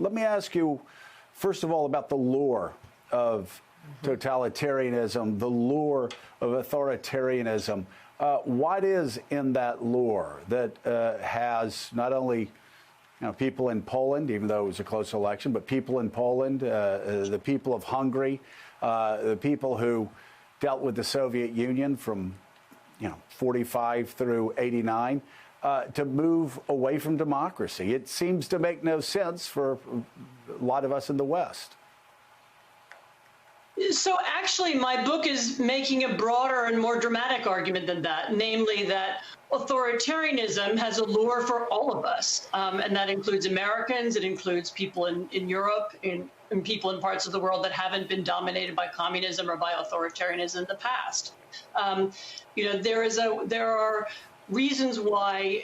let me ask you, first of all, about the lure of totalitarianism, the lure of authoritarianism. What is in that lure that has not only people in Poland, even though it was a close election, but people in Poland, the people of Hungary, the people who dealt with the Soviet Union from 45 through 89, to move away from democracy? It seems to make no sense for a lot of us in the West. So actually, my book is making a broader and more dramatic argument than that, namely that authoritarianism has a lure for all of us, and that includes Americans, it includes people in Europe, and people in parts of the world that haven't been dominated by communism or by authoritarianism in the past. There are reasons why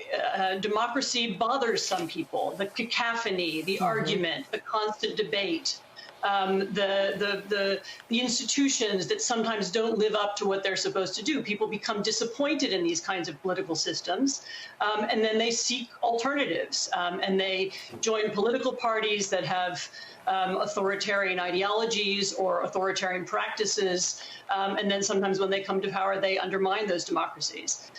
democracy bothers some people: the cacophony, the argument, the constant debate. The institutions that sometimes don't live up to what they're supposed to do. People become disappointed in these kinds of political systems, and then they seek alternatives, and they join political parties that have authoritarian ideologies or authoritarian practices, and then sometimes when they come to power, they undermine those democracies.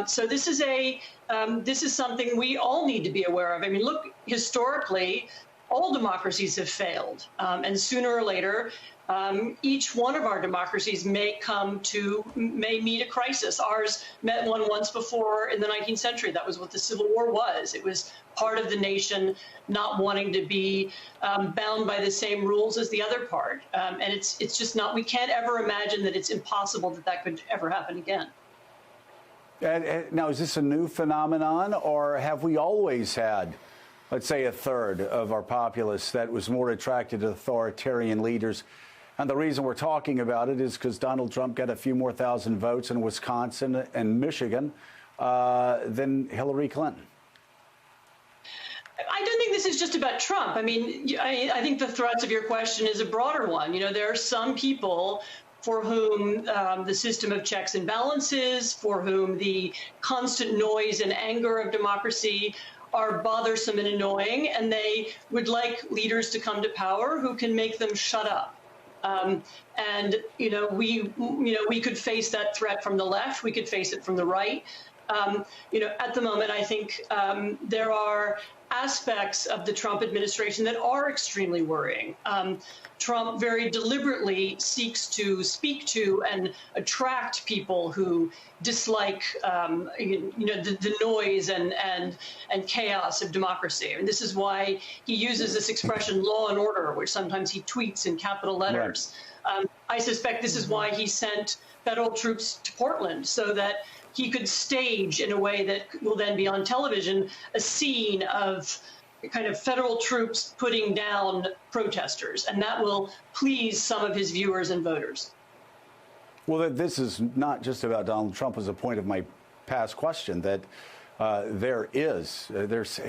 So this is something we all need to be aware of. I mean, look, historically, all democracies have failed, and sooner or later, each one of our democracies may meet a crisis. Ours met one once before in the 19th century. That was what the Civil War was. It was part of the nation not wanting to be bound by the same rules as the other part, and it's just not. We can't ever imagine that it's impossible that could ever happen again. Now, is this a new phenomenon, or have we always had, let's say, a third of our populace that was more attracted to authoritarian leaders? And the reason we're talking about it is because Donald Trump got a few more thousand votes in Wisconsin and Michigan than Hillary Clinton. I don't think this is just about Trump. I mean, I think the thrust of your question is a broader one. There are some people for whom the system of checks and balances, for whom the constant noise and anger of democracy are bothersome and annoying, and they would like leaders to come to power who can make them shut up. We could face that threat from the left. We could face it from the right. At the moment, I think there are aspects of the Trump administration that are extremely worrying. Trump very deliberately seeks to speak to and attract people who dislike, the noise and chaos of democracy. And this is why he uses this expression "law and order," which sometimes he tweets in capital letters. Right. I suspect this is why he sent federal troops to Portland, so that he could stage, in a way that will then be on television, a scene of kind of federal troops putting down protesters, and that will please some of his viewers and voters. Well, this is not just about Donald Trump. As a point of my past question, that there has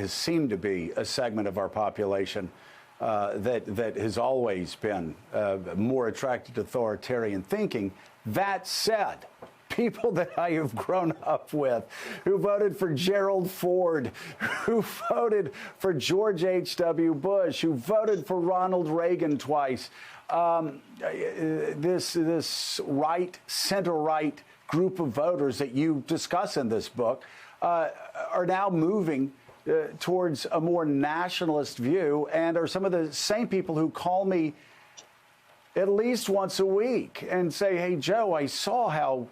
seemed to be a segment of our population that has always been more attracted to authoritarian thinking. That said, people that I have grown up with, who voted for Gerald Ford, who voted for George H.W. Bush, who voted for Ronald Reagan twice, this right, center-right group of voters that you discuss in this book are now moving towards a more nationalist view, and are some of the same people who call me at least once a week and say, "Hey, Joe, I saw how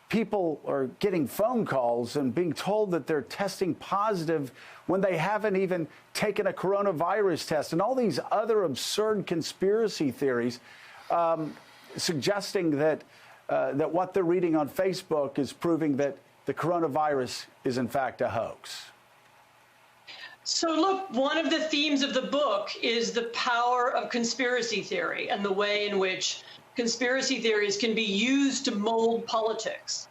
people are getting phone calls and being told that they're testing positive when they haven't even taken a coronavirus test," and all these other absurd conspiracy theories, suggesting that what they're reading on Facebook is proving that the coronavirus is in fact a hoax. So look, one of the themes of the book is the power of conspiracy theory and the way in which conspiracy theories can be used to mold politics.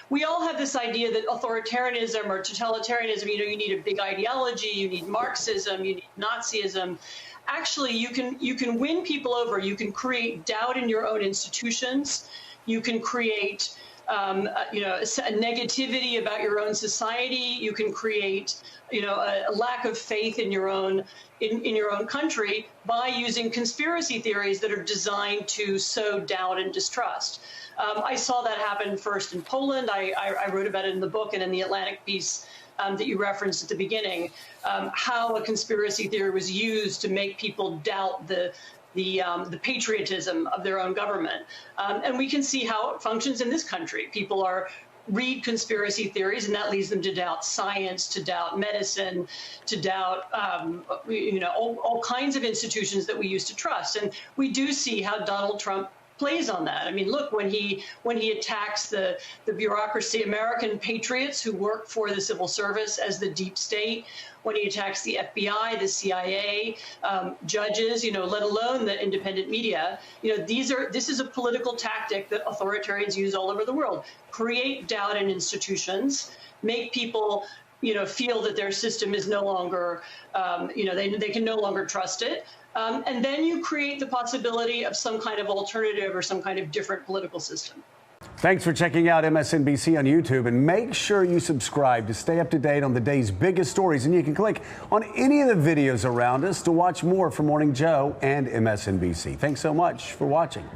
We all have this idea that authoritarianism or totalitarianism, you need a big ideology, you need Marxism, you need Nazism. Actually, you can win people over. You can create doubt in your own institutions. You can create a negativity about your own society. You can create, a lack of faith in your own in your own country by using conspiracy theories that are designed to sow doubt and distrust. I saw that happen first in Poland. I wrote about it in the book and in the Atlantic piece that you referenced at the beginning, how a conspiracy theory was used to make people doubt the patriotism of their own government. And we can see how it functions in this country. People read conspiracy theories, and that leads them to doubt science, to doubt medicine, to doubt, all kinds of institutions that we used to trust. And we do see how Donald Trump plays on that. I mean, look, when he attacks the bureaucracy, American patriots who work for the civil service as the deep state, when he attacks the FBI, the CIA, judges, let alone the independent media, this is a political tactic that authoritarians use all over the world. Create doubt in institutions, make people feel that their system is no longer, they can no longer trust it. And then you create the possibility of some kind of alternative or some kind of different political system. Thanks for checking out MSNBC on YouTube, and make sure you subscribe to stay up to date on the day's biggest stories. And you can click on any of the videos around us to watch more from Morning Joe and MSNBC. Thanks so much for watching.